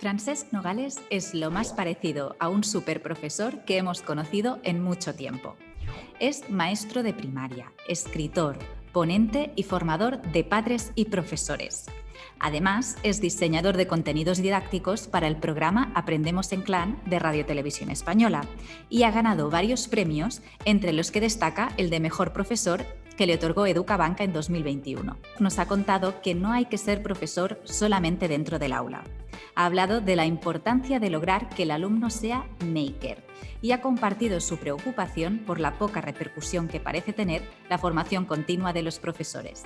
Francesc Nogales es lo más parecido a un superprofesor que hemos conocido en mucho tiempo. Es maestro de primaria, escritor, ponente y formador de padres y profesores. Además, es diseñador de contenidos didácticos para el programa Aprendemos en Clan de Radio Televisión Española y ha ganado varios premios, entre los que destaca el de Mejor Profesor que le otorgó Educabanca en 2021. Nos ha contado que no hay que ser profesor solamente dentro del aula. Ha hablado de la importancia de lograr que el alumno sea maker y ha compartido su preocupación por la poca repercusión que parece tener la formación continua de los profesores.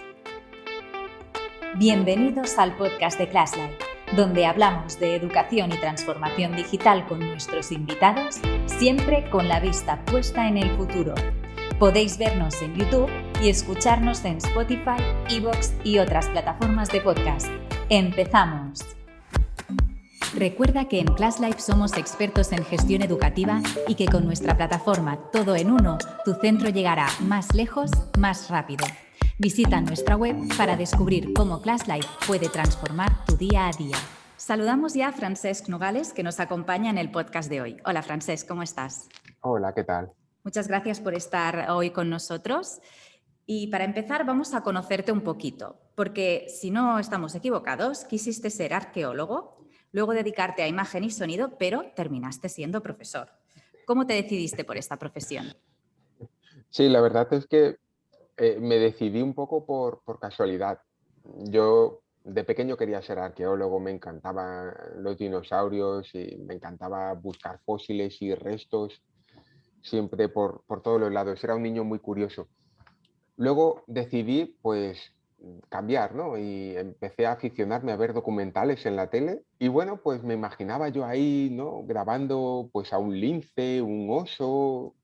Bienvenidos al podcast de ClassLife, donde hablamos de educación y transformación digital con nuestros invitados, siempre con la vista puesta en el futuro. Podéis vernos en YouTube y escucharnos en Spotify, iVoox y otras plataformas de podcast. ¡Empezamos! Recuerda que en ClassLife somos expertos en gestión educativa y que con nuestra plataforma Todo en Uno, tu centro llegará más lejos, más rápido. Visita nuestra web para descubrir cómo ClassLife puede transformar tu día a día. Saludamos ya a Francesc Nogales, que nos acompaña en el podcast de hoy. Hola, Francesc, ¿cómo estás? Hola, ¿qué tal? Muchas gracias por estar hoy con nosotros. Y para empezar vamos a conocerte un poquito, porque si no estamos equivocados, quisiste ser arqueólogo, luego dedicarte a imagen y sonido, pero terminaste siendo profesor. ¿Cómo te decidiste por esta profesión? Sí, la verdad es que me decidí un poco por casualidad. Yo de pequeño quería ser arqueólogo, me encantaban los dinosaurios y me encantaba buscar fósiles y restos siempre por todos los lados. Era un niño muy curioso. Luego decidí, pues, cambiar, ¿no? Y empecé a aficionarme a ver documentales en la tele y bueno, pues me imaginaba yo ahí, ¿no? Grabando pues a un lince, un oso.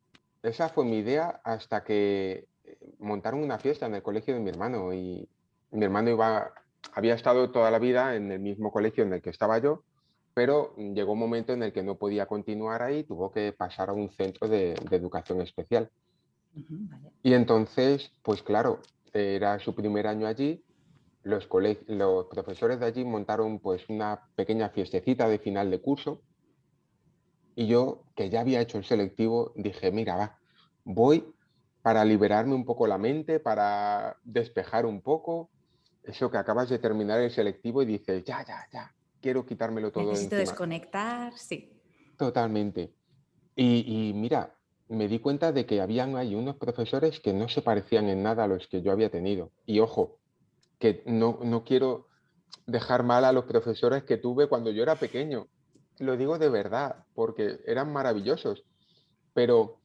Esa fue mi idea hasta que montaron una fiesta en el colegio de mi hermano y mi hermano había estado toda la vida en el mismo colegio en el que estaba yo, pero llegó un momento en el que no podía continuar ahí, tuvo que pasar a un centro de educación especial. Vale. Y entonces, pues claro, era su primer año allí, los profesores de allí montaron pues una pequeña fiestecita de final de curso y yo, que ya había hecho el selectivo, dije, mira, va, voy para liberarme un poco la mente, para despejar un poco, eso que acabas de terminar el selectivo y dices, ya, quiero quitármelo todo de Necesito encima. desconectar, sí. Totalmente. Y mira, me di cuenta de que habían ahí unos profesores que no se parecían en nada a los que yo había tenido. Y ojo, que no quiero dejar mal a los profesores que tuve cuando yo era pequeño. Lo digo de verdad, porque eran maravillosos. Pero,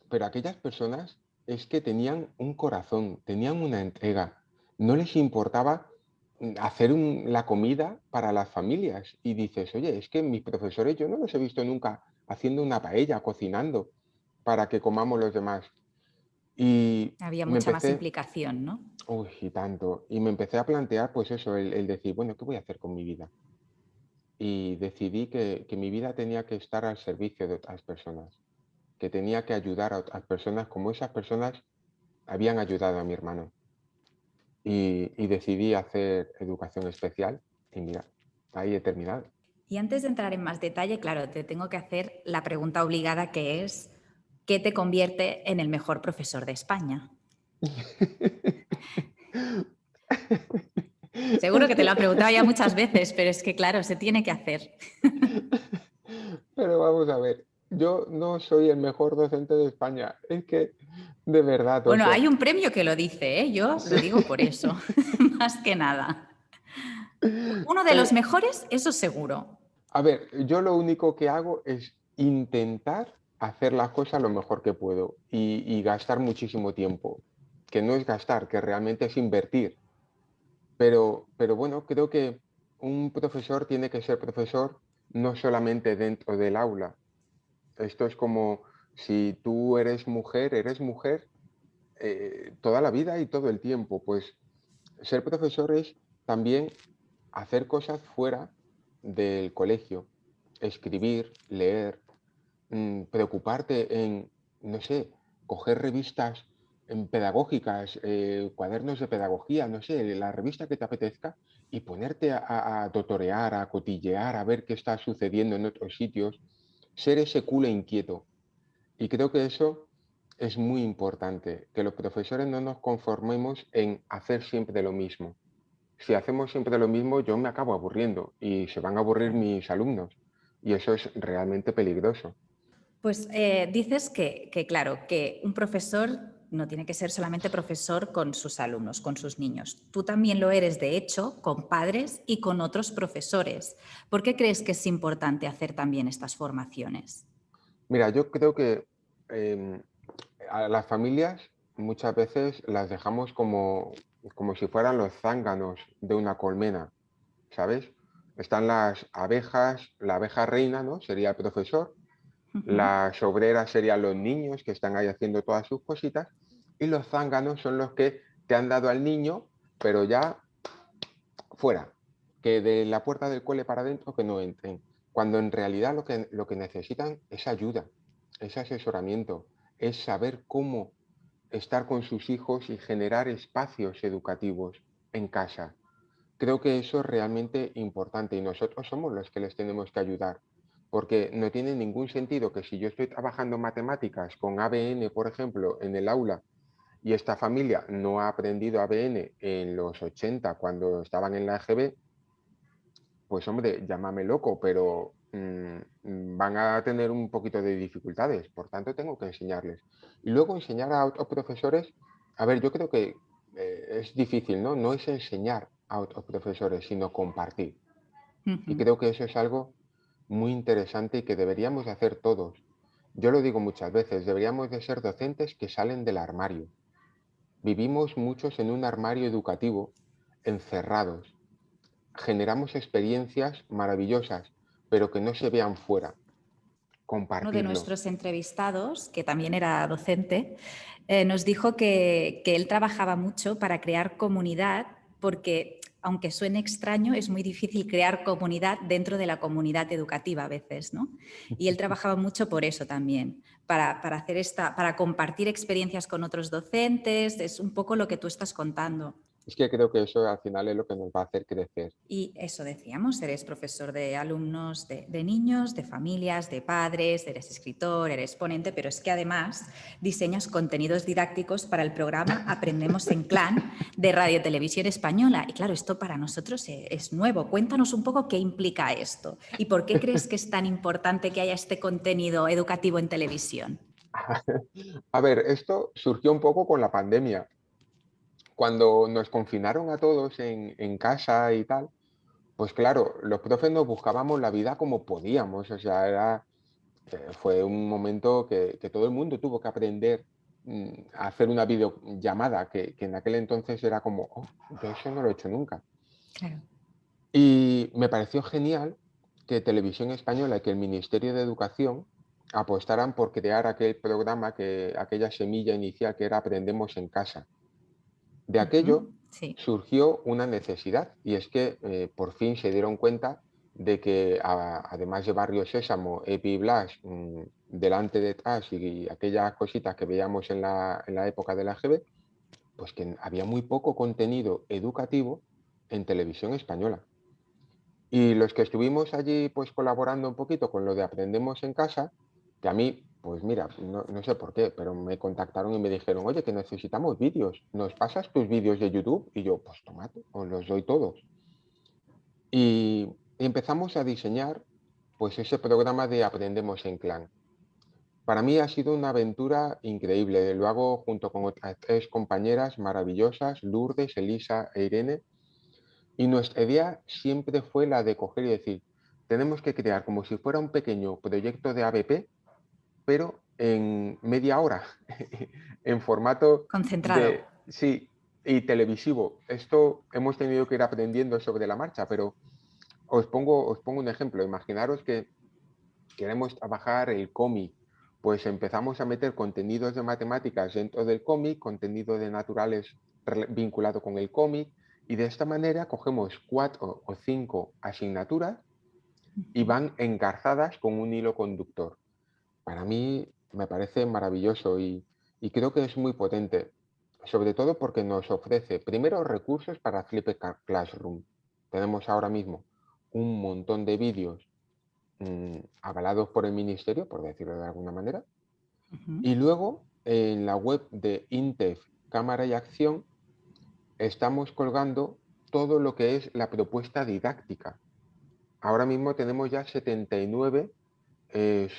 pero aquellas personas es que tenían un corazón, tenían una entrega. No les importaba hacer la comida para las familias. Y dices, oye, es que mis profesores yo no los he visto nunca haciendo una paella, cocinando para que comamos los demás. Y Había me mucha más empecé, implicación, ¿no? uy, y tanto, y me empecé a plantear, pues eso, el decir, bueno, ¿qué voy a hacer con mi vida? Y decidí que mi vida tenía que estar al servicio de otras personas, que tenía que ayudar a otras personas como esas personas habían ayudado a mi hermano. Y decidí hacer educación especial y mira, ahí he terminado. Y antes de entrar en más detalle, claro, te tengo que hacer la pregunta obligada que es, ¿qué te convierte en el mejor profesor de España? Seguro Es que te lo han que, preguntado ya muchas veces, pero es que, claro, se tiene que hacer. pero vamos a ver, yo no soy el mejor docente de España, es que de verdad, o Bueno, sea, hay un premio que lo dice, ¿eh? Yo sí. lo digo por eso, más que nada. Uno de los Pero, mejores, eso seguro. a ver, yo lo único que hago es intentar hacer las cosas lo mejor que puedo y gastar muchísimo tiempo, que no es gastar, que realmente es invertir. Pero bueno, creo que un profesor tiene que ser profesor no solamente dentro del aula. Esto es como si tú eres mujer toda la vida y todo el tiempo. Pues ser profesor es también hacer cosas fuera del colegio, escribir, leer, preocuparte en, no sé, coger revistas pedagógicas, cuadernos de pedagogía, no sé, la revista que te apetezca y ponerte a totorear, a cotillear, a ver qué está sucediendo en otros sitios, ser ese culo inquieto. Y creo que eso es muy importante, que los profesores no nos conformemos en hacer siempre lo mismo. Si hacemos siempre lo mismo, yo me acabo aburriendo y se van a aburrir Claro. mis alumnos. Y eso es realmente peligroso. Pues dices claro, que un profesor no tiene que ser solamente profesor con sus alumnos, con sus niños. Tú también lo eres, de hecho, con padres y con otros profesores. ¿Por qué crees que es importante hacer también estas formaciones? Mira, yo creo que em, a las familias muchas veces las dejamos como si fueran los zánganos de una colmena, ¿sabes? Están las abejas, la abeja reina, ¿no? Sería el profesor, Ujú. las obreras serían los niños que están ahí haciendo todas sus cositas, y los zánganos son los que te han dado al niño, pero ya fuera, que de la puerta del cole para adentro que no entren, cuando en realidad lo que necesitan es ayuda, es asesoramiento, es saber cómo estar con sus hijos y generar espacios educativos en casa. Creo que eso es realmente importante y nosotros somos los que les tenemos que ayudar, porque no tiene ningún sentido que si yo estoy trabajando matemáticas con ABN, por ejemplo, en el aula y esta familia no ha aprendido ABN en los 80 cuando estaban en la EGB, pues hombre, llámame loco, pero van a tener un poquito de dificultades, por tanto tengo que enseñarles. Y luego enseñar a otros profesores, a ver, yo creo que es difícil, ¿no? No es enseñar a otros profesores, sino compartir. Y Ujú. creo que eso es algo muy interesante y que deberíamos de hacer todos. Yo lo digo muchas veces, deberíamos de ser docentes que salen del armario. Vivimos muchos en un armario educativo, encerrados. Generamos experiencias maravillosas, pero que no se vean fuera. Uno de Compartirlo. nuestros entrevistados, que también era docente, nos dijo que él trabajaba mucho para crear comunidad porque, aunque suene extraño, es muy difícil crear comunidad dentro de la comunidad educativa a veces, ¿no? Y él trabajaba mucho por eso también, para hacer para compartir experiencias con otros docentes, es un poco lo que tú estás contando. Es que creo que eso al final es lo que nos va a hacer crecer. Y eso decíamos, eres profesor de alumnos, de niños, de familias, de padres, eres escritor, eres ponente, pero es que además diseñas contenidos didácticos para el programa Aprendemos en Clan de Radio Televisión Española. Y claro, esto para nosotros es nuevo. Cuéntanos un poco qué implica esto y por qué crees que es tan importante que haya este contenido educativo en televisión. A ver, esto surgió un poco con la pandemia. Cuando nos confinaron a todos en casa y tal, pues claro, los profes nos buscábamos la vida como podíamos. O sea, fue un momento que todo el mundo tuvo que aprender a hacer una videollamada, que en aquel entonces era como, oh, yo eso no lo he hecho nunca. Claro. Y me pareció genial que Televisión Española y que el Ministerio de Educación apostaran por crear aquel programa, aquella semilla inicial que era Aprendemos en casa. De aquello Ujú. Sí. surgió una necesidad y es que por fin se dieron cuenta de que además de Barrio Sésamo, Epi Blas, delante, detrás y aquellas cositas que veíamos en la época de la GB, pues que había muy poco contenido educativo en televisión española. Y los que estuvimos allí, pues colaborando un poquito con lo de Aprendemos en Casa, que a mí, pues mira, no sé por qué, pero me contactaron y me dijeron, oye, que necesitamos vídeos, ¿nos pasas tus vídeos de YouTube? Y yo, pues tomate, os los doy todos. Y empezamos a diseñar, pues ese programa de Aprendemos en Clan. Para mí ha sido una aventura increíble. Lo hago junto con otras tres compañeras maravillosas, Lourdes, Elisa e Irene, y nuestra idea siempre fue la de coger y decir, tenemos que crear como si fuera un pequeño proyecto de ABP, pero en media hora, en formato Concentrado. de, sí, y televisivo. Esto hemos tenido que ir aprendiendo sobre la marcha, pero os pongo un ejemplo. Imaginaros que queremos trabajar el cómic, pues empezamos a meter contenidos de matemáticas dentro del cómic, contenido de naturales vinculado con el cómic, y de esta manera cogemos 4 o 5 asignaturas y Ujú. van engarzadas con un hilo conductor. Para mí me parece maravilloso y creo que es muy potente, sobre todo porque nos ofrece primero recursos para Flip Classroom. tenemos ahora mismo un montón de vídeos avalados por el ministerio, por decirlo de alguna manera. Ujú. Y luego en la web de INTEF Cámara y Acción estamos colgando todo lo que es la propuesta didáctica. Ahora mismo tenemos ya 79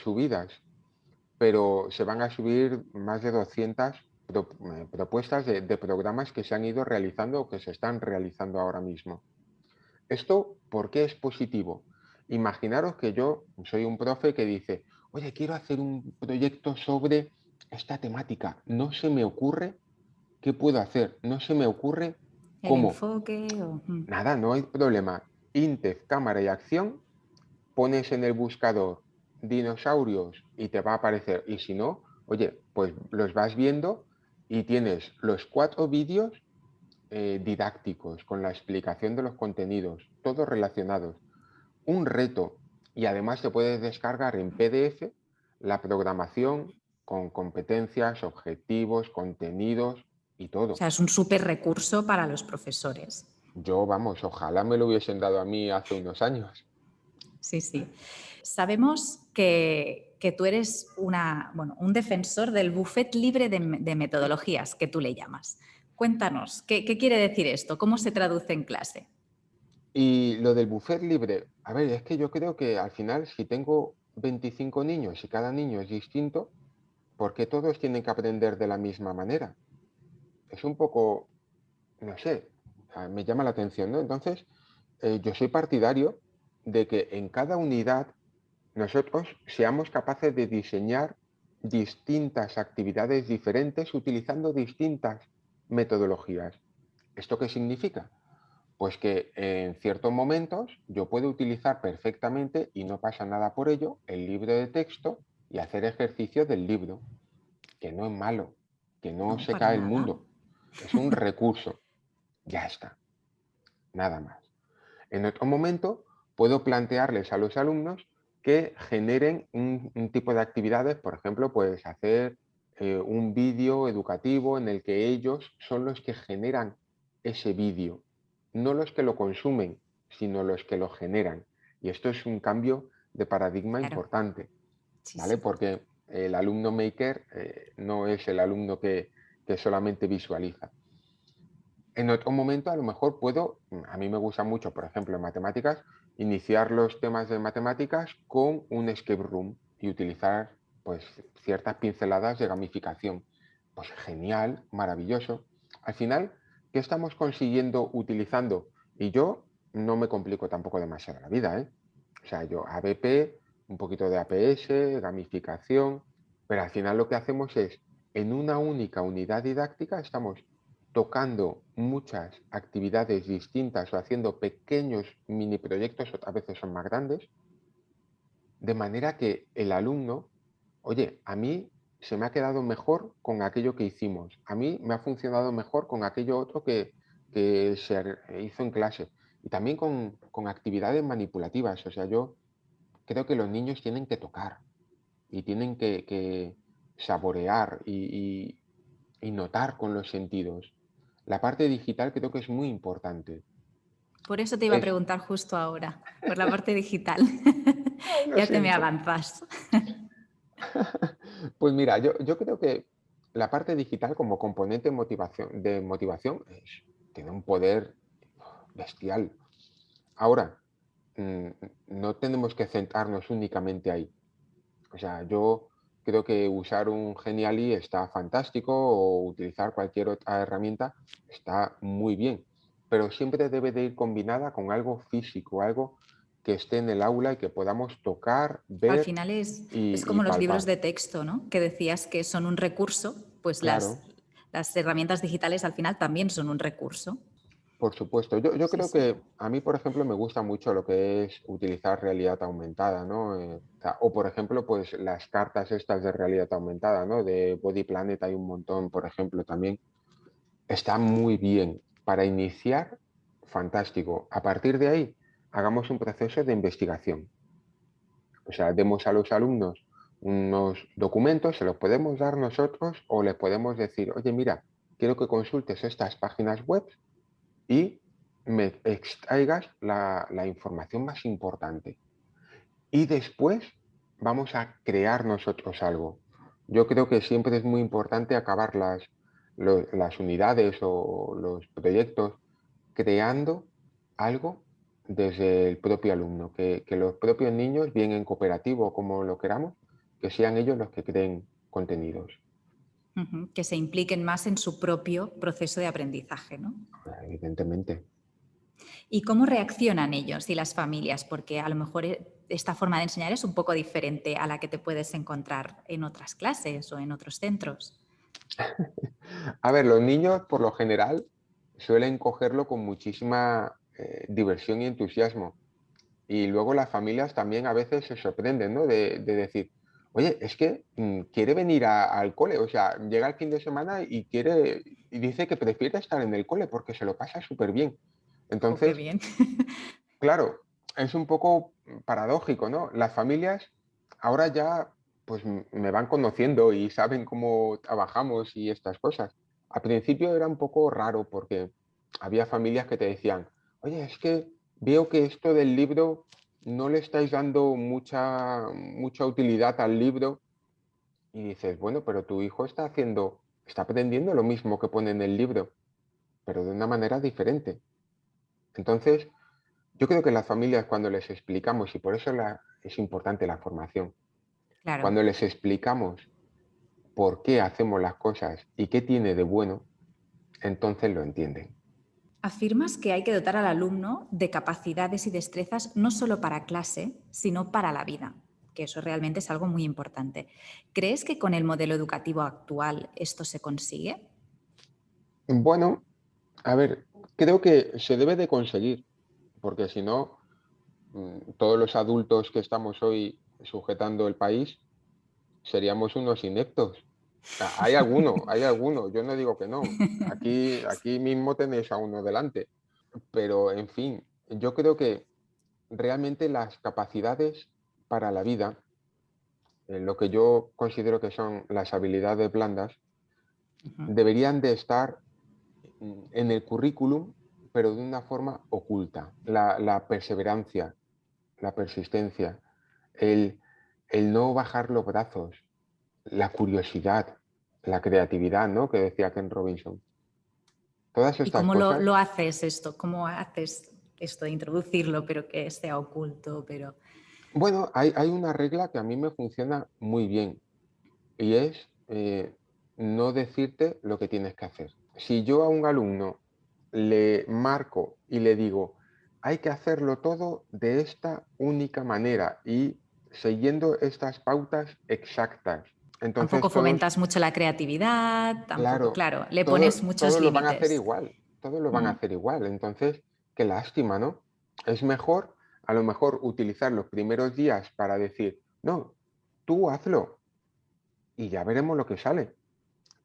subidas, pero se van a subir más de 200 propuestas de programas que se han ido realizando o que se están realizando ahora mismo. ¿Esto por qué es positivo? Imaginaros que yo soy un profe que dice, oye, quiero hacer un proyecto sobre esta temática. No se me ocurre qué puedo hacer, no se me ocurre El cómo. enfoque o... Nada, no hay problema. INTEF, cámara y acción, pones en el buscador dinosaurios y te va a aparecer. Y si no, oye, pues los vas viendo y tienes los 4 vídeos didácticos con la explicación de los contenidos, todos relacionados. Un reto y además te puedes descargar en PDF la programación con competencias, objetivos, contenidos y O todo. sea, es un súper recurso para los profesores. Yo, vamos, ojalá me lo hubiesen dado a mí hace unos años. Sí, sí. Sabemos que tú eres un defensor del buffet libre de metodologías, que tú le llamas. Cuéntanos, ¿qué quiere decir esto? ¿Cómo se traduce en clase? Y lo del buffet libre, a ver, es que yo creo que al final, si tengo 25 niños y cada niño es distinto, ¿por qué todos tienen que aprender de la misma manera? Es un poco, no sé, me llama la atención, ¿no? Entonces, yo soy partidario de que en cada unidad nosotros seamos capaces de diseñar distintas actividades diferentes utilizando distintas metodologías. ¿Esto qué significa? Pues que en ciertos momentos yo puedo utilizar perfectamente, y no pasa nada por ello, el libro de texto y hacer ejercicio del libro, que no es malo, que no No, se para cae el nada. mundo, es un recurso, ya está, nada más. En otro momento puedo plantearles a los alumnos que generen un tipo de actividades, por ejemplo, pues hacer un vídeo educativo en el que ellos son los que generan ese vídeo, no los que lo consumen, sino los que lo generan. Y esto es un cambio de paradigma Claro, importante, sí, ¿vale? sí. Porque el alumno maker no es el alumno que solamente visualiza. En otro momento, a lo mejor puedo, a mí me gusta mucho, por ejemplo, en matemáticas, iniciar los temas de matemáticas con un escape room y utilizar pues ciertas pinceladas de gamificación. Pues genial, maravilloso. Al final, ¿qué estamos consiguiendo utilizando? Y yo no me complico tampoco demasiado la vida, ¿eh? O sea, yo ABP, un poquito de APS, gamificación, pero al final lo que hacemos es, en una única unidad didáctica, estamos tocando muchas actividades distintas o haciendo pequeños mini proyectos, a veces son más grandes, de manera que el alumno, oye, a mí se me ha quedado mejor con aquello que hicimos, a mí me ha funcionado mejor con aquello otro que hizo en clase, y también con actividades manipulativas. O sea, yo creo que los niños tienen que tocar y tienen que saborear y notar con los sentidos. La parte digital creo que es muy importante. Por eso te iba a Es, preguntar justo ahora, por la parte digital. ay, lo Ya te me siento. avanzas. Pues mira, yo creo que la parte digital como componente de motivación tiene un poder bestial. Ahora, mm, no tenemos que centrarnos únicamente ahí. O sea, yo creo que usar un Geniali está fantástico, o utilizar cualquier otra herramienta está muy bien, pero siempre debe de ir combinada con algo físico, algo que esté en el aula y que podamos tocar, Al ver final es y como los libros palpar. de texto, ¿no? Que decías que son un recurso, pues Claro, las herramientas digitales al final también son un recurso. por supuesto. Yo Sí, creo sí. que a mí, por ejemplo, me gusta mucho lo que es utilizar realidad aumentada, ¿no? O, por ejemplo, pues las cartas estas de realidad aumentada, ¿no? De Body Planet hay un montón, por ejemplo, también. Está muy bien. Para iniciar, fantástico. A partir de ahí, hagamos un proceso de investigación. O sea, demos a los alumnos unos documentos, se los podemos dar nosotros o les podemos decir, oye, mira, quiero que consultes estas páginas web y me extraigas la información más importante y después vamos a crear nosotros algo. Yo creo que siempre es muy importante acabar las unidades o los proyectos creando algo desde el propio alumno, que los propios niños, bien en cooperativo como lo queramos, que sean ellos los que creen contenidos, Ujú, que se impliquen más en su propio proceso de aprendizaje, ¿no? evidentemente. ¿Y cómo reaccionan ellos y las familias? Porque a lo mejor esta forma de enseñar es un poco diferente a la que te puedes encontrar en otras clases o en otros centros. A ver, los niños por lo general suelen cogerlo con muchísima diversión y entusiasmo. Y luego las familias también a veces se sorprenden, ¿no? De decir, oye, es que quiere venir al cole, o sea, llega el fin de semana y dice que prefiere estar en el cole porque se lo pasa súper bien. ¡Jo, qué Entonces, bien! claro, es un poco paradójico, ¿no? Las familias ahora ya pues me van conociendo y saben cómo trabajamos y estas cosas. Al principio era un poco raro porque había familias que te decían, oye, es que veo que esto del libro no le estáis dando mucha utilidad al libro y dices, bueno, pero tu hijo está aprendiendo lo mismo que pone en el libro, pero de una manera diferente. Entonces, yo creo que las familias cuando les explicamos, y por eso es importante la formación, Claro. cuando les explicamos por qué hacemos las cosas y qué tiene de bueno, entonces lo entienden. Afirmas que hay que dotar al alumno de capacidades y destrezas no solo para clase, sino para la vida, que eso realmente es algo muy importante. ¿Crees que con el modelo educativo actual esto se consigue? Bueno, a ver, creo que se debe de conseguir, porque si no, todos los adultos que estamos hoy sujetando el país seríamos unos ineptos. Hay alguno, yo no digo que no. Aquí mismo tenéis a uno delante. Pero, en fin, yo creo que realmente las capacidades para la vida, lo que yo considero que son las habilidades blandas, Ujú. deberían de estar en el currículum, pero de una forma oculta. La perseverancia, la persistencia, el, el no bajar los brazos, la curiosidad, la creatividad, ¿no? Que decía Ken Robinson. Todas ¿Y estas cómo cosas. lo haces esto? ¿Cómo haces esto de introducirlo, pero que sea oculto? Pero... Bueno, hay una regla que a mí me funciona muy bien y es no decirte lo que tienes que hacer. Si yo a un alumno le marco y le digo, hay que hacerlo todo de esta única manera y siguiendo estas pautas exactas. Tampoco Entonces todos, fomentas mucho la creatividad, tampoco, claro, claro, le pones muchos todos lo van a hacer límites. igual, todos lo van a Mm. hacer igual. Entonces, qué lástima, ¿no? Es mejor, a lo mejor, utilizar los primeros días para decir, no, tú hazlo y ya veremos lo que sale.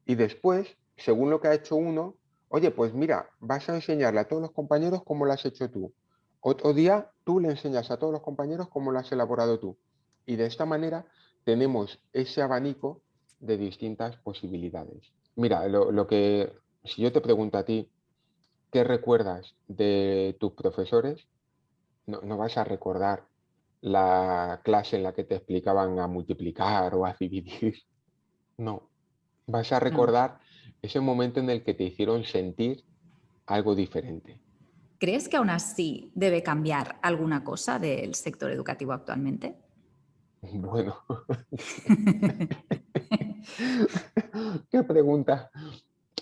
Y después, según lo que ha hecho uno, oye, pues mira, vas a enseñarle a todos los compañeros cómo lo has hecho tú. Otro día tú le enseñas a todos los compañeros cómo lo has elaborado tú. Y de esta manera tenemos ese abanico de distintas posibilidades. Mira, si yo te pregunto a ti, ¿qué recuerdas de tus profesores? No vas a recordar la clase en la que te explicaban a multiplicar o a dividir. No, vas a No. recordar ese momento en el que te hicieron sentir algo diferente. ¿Crees que aún así debe cambiar alguna cosa del sector educativo actualmente? Bueno, qué pregunta.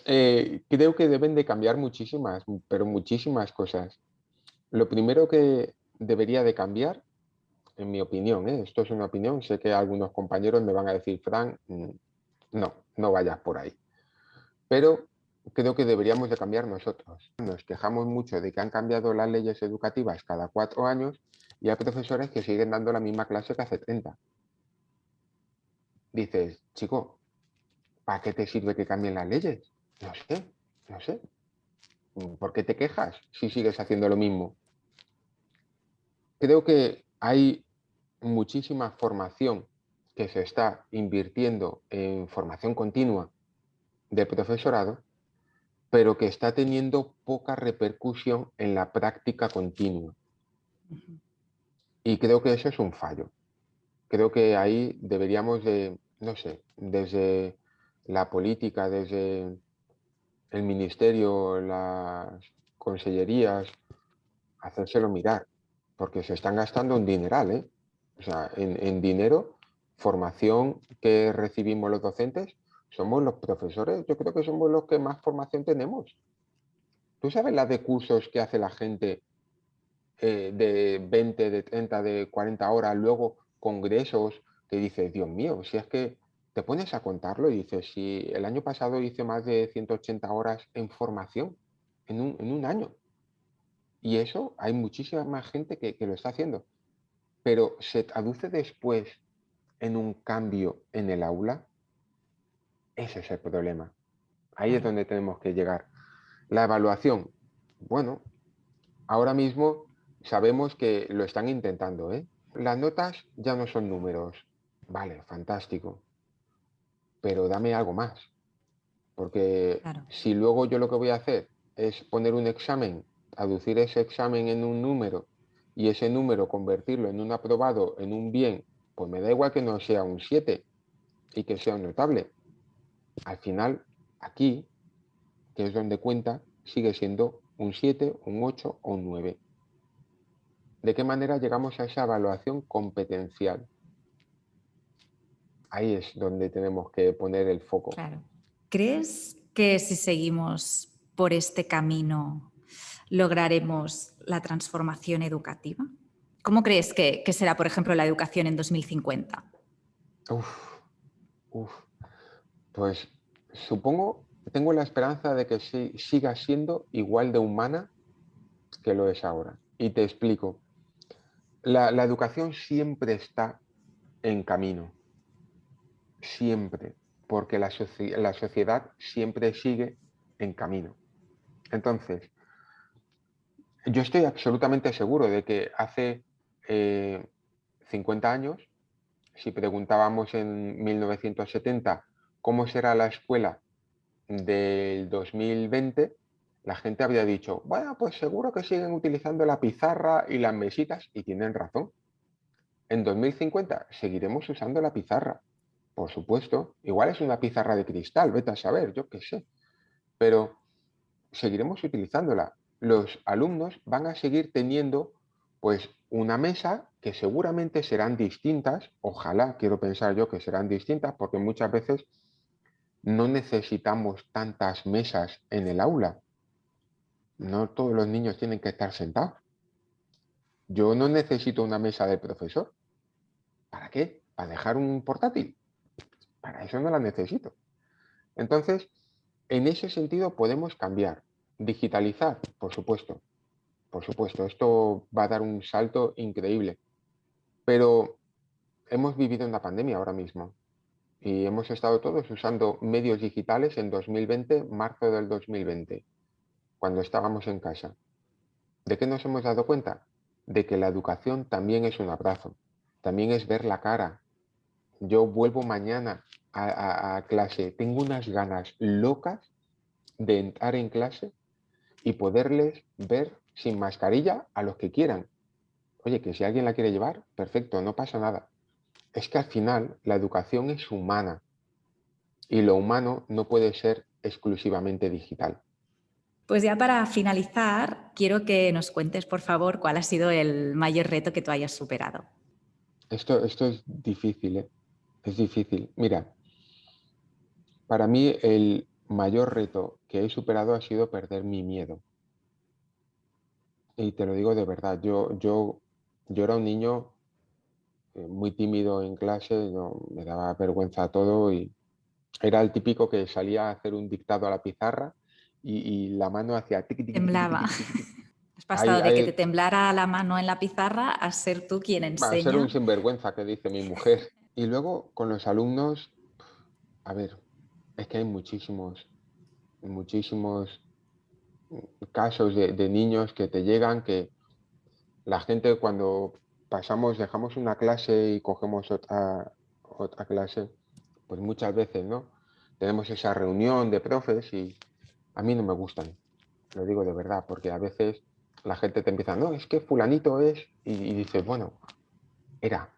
Creo que deben de cambiar muchísimas, pero muchísimas cosas. Lo primero que debería de cambiar, en mi opinión, esto es una opinión, sé que algunos compañeros me van a decir, Fran, no, no vayas por ahí. Pero creo que deberíamos de cambiar nosotros. Nos quejamos mucho de que han cambiado las leyes educativas cada 4 años y hay profesores que siguen dando la misma clase que hace 30. Dices, chico, ¿para qué te sirve que cambien las leyes? No sé, no sé. ¿Por qué te quejas si sigues haciendo lo mismo? Creo que hay muchísima formación que se está invirtiendo en formación continua del profesorado pero que está teniendo poca repercusión en la práctica continua. Ujú. Y creo que eso es un fallo. Creo que ahí deberíamos de, no sé, desde la política, desde el ministerio, las consellerías, hacérselo mirar, porque se están gastando un dineral, ¿eh? O sea, en dinero, formación que recibimos los docentes, somos los profesores, yo creo que somos los que más formación tenemos. ¿Tú sabes la de cursos que hace la gente de 20, de 30, de 40 horas, luego congresos que dices, Dios mío, si es que te pones a contarlo y dices, si el año pasado hice más de 180 horas en formación en un año, y eso hay muchísima más gente que lo está haciendo, pero se traduce después en un cambio en el aula, ese es el problema. Ahí es Claro, donde tenemos que llegar. La evaluación, bueno, ahora mismo sabemos que lo están intentando, ¿eh? Las notas ya no son números. Vale, fantástico, pero dame algo más, porque claro. si luego yo lo que voy a hacer es poner un examen, traducir ese examen en un número y ese número convertirlo en un aprobado, en un bien, pues me da igual que no sea un 7 y que sea un notable. Al final, aquí, que es donde cuenta, sigue siendo un 7, un 8 o un 9. ¿De qué manera llegamos a esa evaluación competencial? Ahí es donde tenemos que poner el foco. Claro. ¿Crees que si seguimos por este camino lograremos la transformación educativa? ¿Cómo crees que será, por ejemplo, la educación en 2050? Uf, uf. Pues supongo, tengo la esperanza de que siga siendo igual de humana que lo es ahora. Y te explico. La educación siempre está en camino, siempre, porque la sociedad siempre sigue en camino. Entonces, yo estoy absolutamente seguro de que hace eh, 50 años, si preguntábamos en 1970 cómo será la escuela del 2020, la gente habría dicho, bueno, pues seguro que siguen utilizando la pizarra y las mesitas, y tienen razón. En 2050 seguiremos usando la pizarra, por supuesto. Igual es una pizarra de cristal, vete a saber, yo qué sé. Pero seguiremos utilizándola. Los alumnos van a seguir teniendo pues una mesa que seguramente serán distintas, ojalá quiero pensar yo que serán distintas, porque muchas veces no necesitamos tantas mesas en el aula. No todos los niños tienen que estar sentados. Yo no necesito una mesa de profesor. ¿Para qué? ¿Para dejar un portátil? Para eso no la necesito. Entonces, en ese sentido podemos cambiar. Digitalizar, por supuesto. Por supuesto, esto va a dar un salto increíble. Pero hemos vivido una pandemia ahora mismo y hemos estado todos usando medios digitales en 2020, marzo del 2020, cuando estábamos en casa. ¿De qué nos hemos dado cuenta? De que la educación también es un abrazo, también es ver la cara. Yo vuelvo mañana a clase, tengo unas ganas locas de entrar en clase y poderles ver sin mascarilla a los que quieran. Oye, que si alguien la quiere llevar, perfecto, no pasa nada. Es que al final la educación es humana y lo humano no puede ser exclusivamente digital. Pues ya para finalizar, quiero que nos cuentes, por favor, cuál ha sido el mayor reto que tú hayas superado. Esto es difícil, ¿eh? Es difícil. Mira, para mí el mayor reto que he superado ha sido perder mi miedo. Y te lo digo de verdad, yo era un niño muy tímido en clase, me daba vergüenza todo y era el típico que salía a hacer un dictado a la pizarra y la mano hacía tiqui, tiqui, tiqui, tiqui, Temblaba. tiqui, tiqui, tiqui. Has Ahí, pasado de que te ahí temblara la mano en la pizarra a ser tú quien va a ser un enseña. sinvergüenza que dice mi mujer. Y luego con los alumnos, a ver, es que hay muchísimos casos de niños que te llegan que la gente cuando dejamos una clase y cogemos otra clase, pues muchas veces, ¿no? Tenemos esa reunión de profes y a mí no me gustan, lo digo de verdad, porque a veces la gente te empieza, no, es que fulanito es, y dices, bueno, era,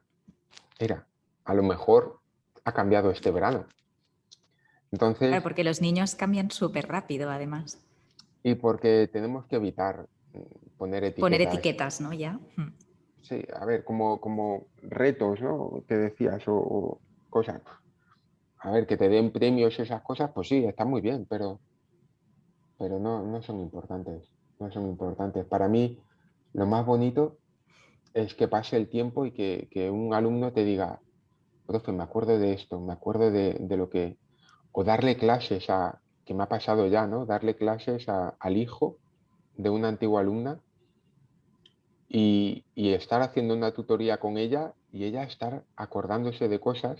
era, a lo mejor ha cambiado este verano. Claro, Entonces, porque los niños cambian súper rápido, además. y porque tenemos que evitar poner Poner etiquetas, etiquetas, ¿no? Ya. sí, a ver, como retos, ¿no? Que decías, o cosas. A ver, que te den premios y esas cosas, pues sí, está muy bien, pero no son importantes, no son importantes. Para mí, lo más bonito es que pase el tiempo y que un alumno te diga, profe, me acuerdo de esto, me acuerdo de lo que... O darle clases a, que me ha pasado ya, ¿no? Darle clases al hijo de una antigua alumna y estar haciendo una tutoría con ella y ella estar acordándose de cosas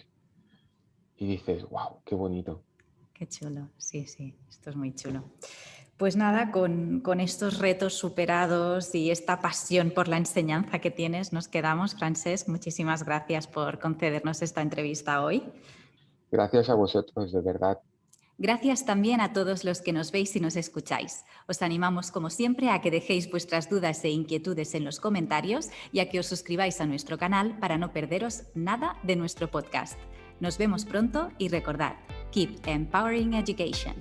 y dices, wow, qué bonito. Qué chulo, sí, sí, esto es muy chulo. Pues nada, con estos retos superados y esta pasión por la enseñanza que tienes, nos quedamos. Francesc, muchísimas gracias por concedernos esta entrevista hoy. Gracias a vosotros, de verdad. Gracias también a todos los que nos veis y nos escucháis. Os animamos, como siempre, a que dejéis vuestras dudas e inquietudes en los comentarios y a que os suscribáis a nuestro canal para no perderos nada de nuestro podcast. Nos vemos pronto y recordad, keep empowering education.